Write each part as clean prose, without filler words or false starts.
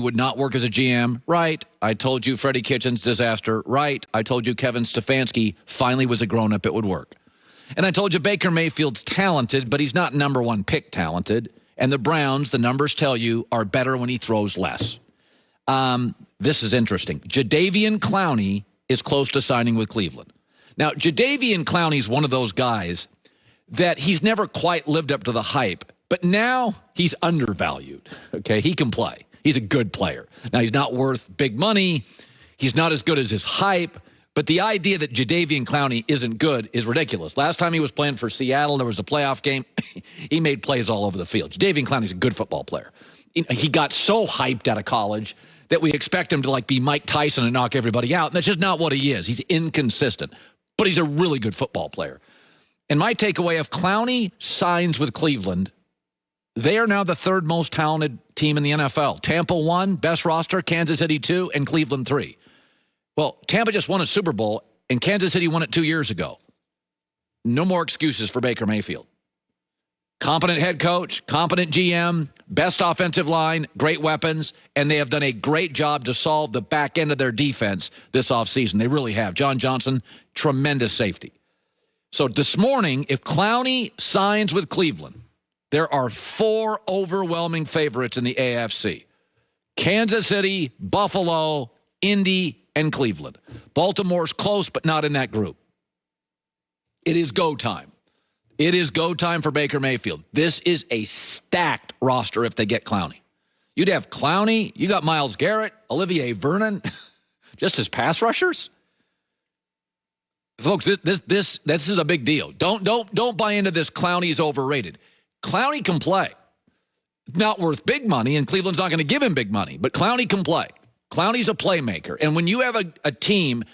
would not work as a GM. Right. I told you Freddie Kitchens' disaster. Right. I told you Kevin Stefanski finally was a grown-up. It would work. And I told you Baker Mayfield's talented, but he's not number one pick talented. And the Browns, the numbers tell you, are better when he throws less. This is interesting. Jadeveon Clowney is close to signing with Cleveland. Now, Jadeveon Clowney is one of those guys that he's never quite lived up to the hype, but now he's undervalued. Okay, he can play. He's a good player. Now, he's not worth big money. He's not as good as his hype. But the idea that Jadeveon Clowney isn't good is ridiculous. Last time he was playing for Seattle, there was a playoff game. He made plays all over the field. Jadeveon Clowney's a good football player. He got so hyped out of college that we expect him to be Mike Tyson and knock everybody out. And that's just not what he is. He's inconsistent. But he's a really good football player. And my takeaway, if Clowney signs with Cleveland, they are now the third most talented team in the NFL. Tampa 1, best roster, Kansas City 2, and Cleveland 3. Well, Tampa just won a Super Bowl, and Kansas City won it 2 years ago. No more excuses for Baker Mayfield. Competent head coach, competent GM, best offensive line, great weapons, and they have done a great job to solve the back end of their defense this offseason. They really have. John Johnson, tremendous safety. So this morning, if Clowney signs with Cleveland, there are 4 overwhelming favorites in the AFC. Kansas City, Buffalo, Indy, and Cleveland. Baltimore's close, but not in that group. It is go time. It is go time for Baker Mayfield. This is a stacked roster if they get Clowney. You'd have Clowney, you got Myles Garrett, Olivier Vernon, just as pass rushers. Folks, this is a big deal. Don't buy into this Clowney is overrated. Clowney can play. Not worth big money, and Cleveland's not going to give him big money, but Clowney can play. Clowney's a playmaker. And when you have a team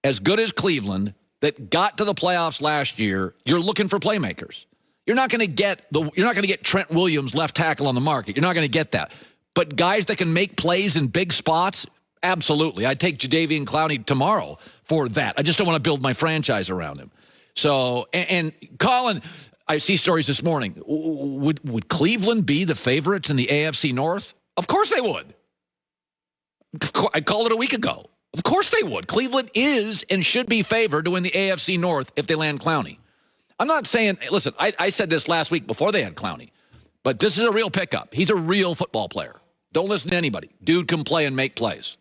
as good as Cleveland that got to the playoffs last year, you're looking for playmakers. You're not going to get Trent Williams left tackle on the market. You're not going to get that. But guys that can make plays in big spots, absolutely. I'd take Jadeveon Clowney tomorrow for that. I just don't want to build my franchise around him. So, and Colin, I see stories this morning. Would Cleveland be the favorites in the AFC North? Of course they would. I called it a week ago. Of course they would. Cleveland is and should be favored to win the AFC North if they land Clowney. I'm not saying, listen, I said this last week before they had Clowney, but this is a real pickup. He's a real football player. Don't listen to anybody. Dude can play and make plays.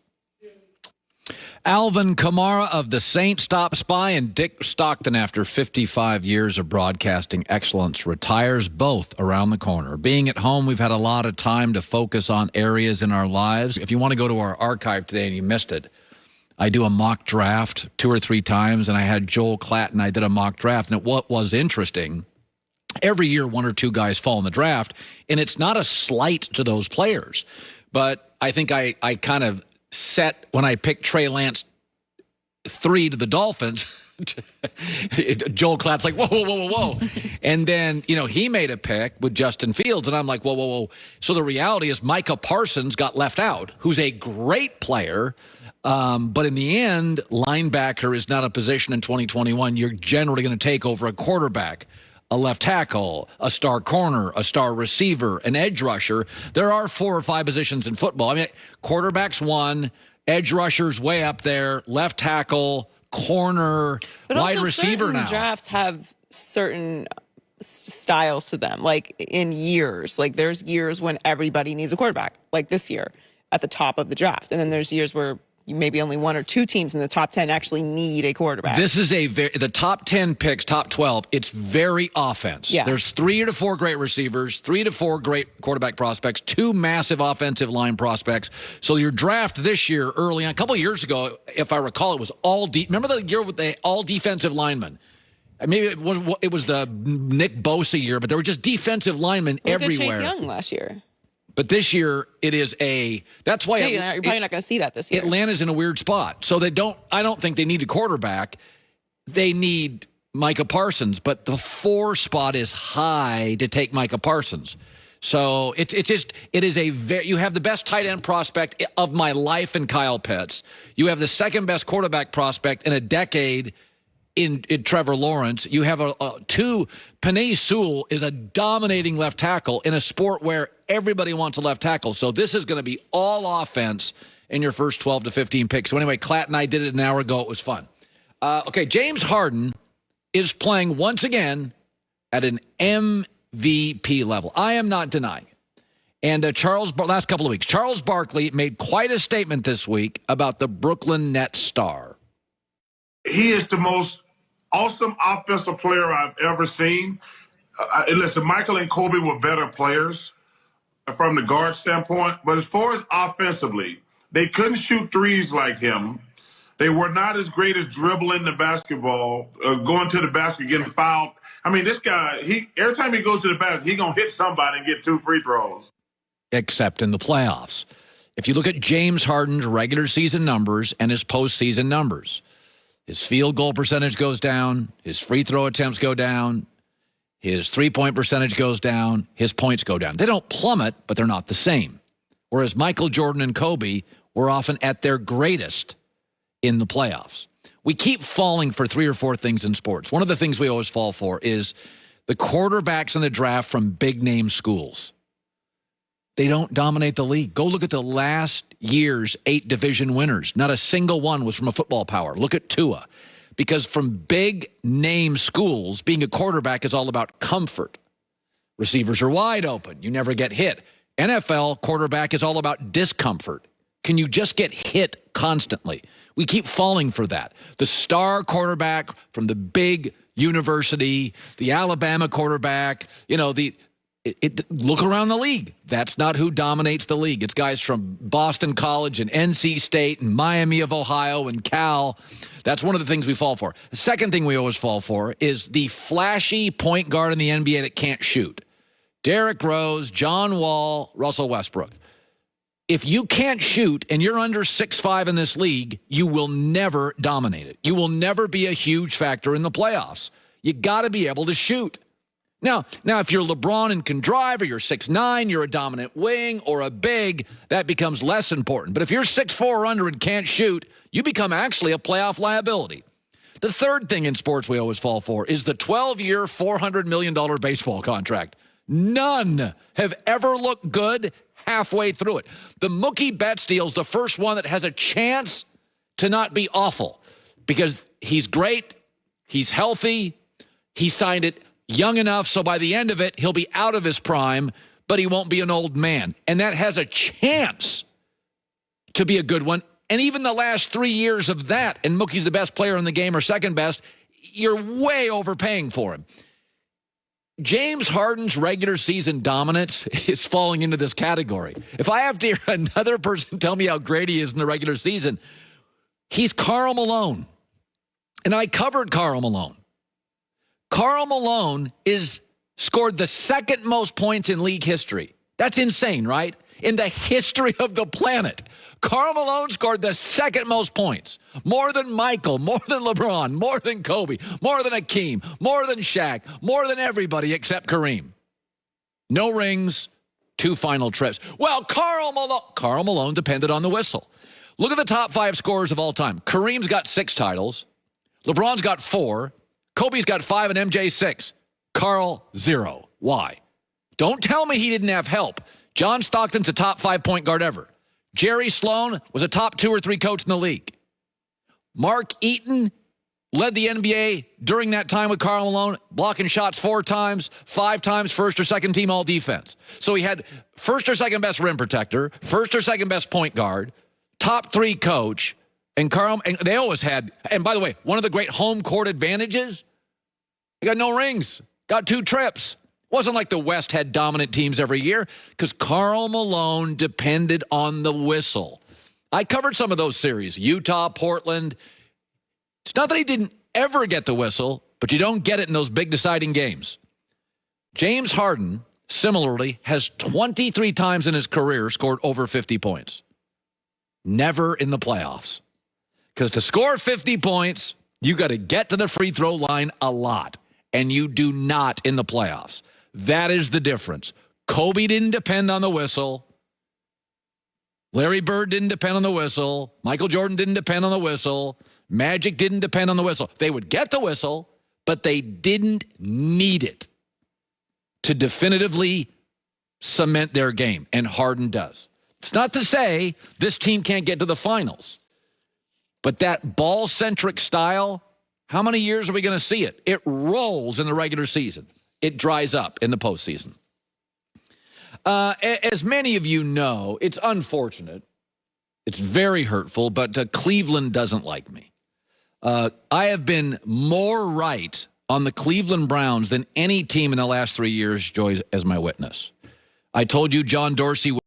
Alvin Kamara of the Saints stops by, and Dick Stockton, after 55 years of broadcasting excellence, retires, both around the corner. Being at home, we've had a lot of time to focus on areas in our lives. If you want to go to our archive today and you missed it, I do a mock draft 2 or 3 times, and I had Joel Klatt and I did a mock draft. And what was interesting, every year 1 or 2 guys fall in the draft, and it's not a slight to those players. But I think I kind of set when I picked Trey Lance 3 to the Dolphins. Joel Klatt's like, whoa. And then, he made a pick with Justin Fields, and I'm like, whoa. So the reality is Micah Parsons got left out, who's a great player. But in the end, linebacker is not a position in 2021 you're generally going to take over a quarterback, a left tackle, a star corner, a star receiver, an edge rusher. There are 4 or 5 positions in football. I mean, quarterback's 1, edge rusher's way up there, left tackle, corner, but wide receiver now. Drafts have certain styles to them, like in years. Like there's years when everybody needs a quarterback, like this year at the top of the draft. And then there's years where maybe only 1 or 2 teams in the top 10 actually need a quarterback. This is the top 10 picks, top 12. It's very offense. Yeah. There's 3 to 4 great receivers, 3 to 4 great quarterback prospects, 2 massive offensive line prospects. So your draft this year, early on, a couple of years ago, if I recall, it was all remember the year with the all defensive linemen? Maybe it was the Nick Bosa year, but there were just defensive linemen everywhere. Chase Young last year. But this year, it is that's why you're probably not going to see that this year. Atlanta's in a weird spot. So I don't think they need a quarterback. They need Micah Parsons, but the 4 spot is high to take Micah Parsons. So it is you have the best tight end prospect of my life in Kyle Pitts. You have the second best quarterback prospect in a decade in Trevor Lawrence. You have Penei Sewell is a dominating left tackle in a sport where everybody wants a left tackle. So this is going to be all offense in your first 12 to 15 picks. So anyway, Klatt and I did it an hour ago. It was fun. Okay, James Harden is playing once again at an MVP level. I am not denying it. And last couple of weeks, Charles Barkley made quite a statement this week about the Brooklyn Nets star. He is the most awesome offensive player I've ever seen. Listen, Michael and Kobe were better players from the guard standpoint, but as far as offensively, they couldn't shoot threes like him. They were not as great as dribbling the basketball, going to the basket, getting fouled. I mean, this guy, every time he goes to the basket, he's going to hit somebody and get 2 free throws. Except in the playoffs. If you look at James Harden's regular season numbers and his postseason numbers, his field goal percentage goes down, his free throw attempts go down, his three-point percentage goes down, his points go down. They don't plummet, but they're not the same. Whereas Michael Jordan and Kobe were often at their greatest in the playoffs. We keep falling for 3 or 4 things in sports. One of the things we always fall for is the quarterbacks in the draft from big-name schools. They don't dominate the league. Go look at the last year's 8 division winners. Not a single one was from a football power. Look at Tua. Because from big-name schools, being a quarterback is all about comfort. Receivers are wide open. You never get hit. NFL quarterback is all about discomfort. Can you just get hit constantly? We keep falling for that. The star quarterback from the big university, the Alabama quarterback, look around the league. That's not who dominates the league. It's guys from Boston College and NC State and Miami of Ohio and Cal. That's one of the things we fall for. The second thing we always fall for is the flashy point guard in the NBA that can't shoot. Derrick Rose, John Wall, Russell Westbrook. If you can't shoot and you're under 6'5" in this league, you will never dominate it. You will never be a huge factor in the playoffs. You got to be able to shoot. Now, if you're LeBron and can drive, or you're 6'9", you're a dominant wing or a big, that becomes less important. But if you're 6'4" or under and can't shoot, you become actually a playoff liability. The third thing in sports we always fall for is the 12-year, $400 million baseball contract. None have ever looked good halfway through it. The Mookie Betts deal is the first one that has a chance to not be awful because he's great, he's healthy, he signed it young enough, so by the end of it, he'll be out of his prime, but he won't be an old man. And that has a chance to be a good one. And even the last 3 years of that, and Mookie's the best player in the game or second best, you're way overpaying for him. James Harden's regular season dominance is falling into this category. If I have to hear another person tell me how great he is in the regular season, he's Karl Malone. And I covered Karl Malone. Karl Malone scored the second most points in league history. That's insane, right? In the history of the planet. Karl Malone scored the second most points. More than Michael, more than LeBron, more than Kobe, more than Hakeem, more than Shaq, more than everybody except Kareem. No rings, 2 final trips. Well, Karl Malone depended on the whistle. Look at the top 5 scorers of all time. Kareem's got 6 titles. LeBron's got 4. Kobe's got 5 and MJ 6. Karl, 0. Why? Don't tell me he didn't have help. John Stockton's a top 5 point guard ever. Jerry Sloan was a top 2 or 3 coach in the league. Mark Eaton led the NBA during that time with Karl Malone, blocking shots 4 times, 5 times first or second team all defense. So he had first or second best rim protector, first or second best point guard, top 3 coach, and they always had, and by the way, one of the great home court advantages, they got no rings, got 2 trips. Wasn't like the West had dominant teams every year because Karl Malone depended on the whistle. I covered some of those series, Utah, Portland. It's not that he didn't ever get the whistle, but you don't get it in those big deciding games. James Harden, similarly, has 23 times in his career scored over 50 points. Never in the playoffs. Because to score 50 points, you got to get to the free throw line a lot, and you do not in the playoffs. That is the difference. Kobe didn't depend on the whistle. Larry Bird didn't depend on the whistle. Michael Jordan didn't depend on the whistle. Magic didn't depend on the whistle. They would get the whistle, but they didn't need it to definitively cement their game, and Harden does. It's not to say this team can't get to the finals, but that ball-centric style, how many years are we going to see it? It rolls in the regular season. It dries up in the postseason. As many of you know, it's unfortunate. It's very hurtful, but Cleveland doesn't like me. I have been more right on the Cleveland Browns than any team in the last 3 years, Joy, as my witness. I told you John Dorsey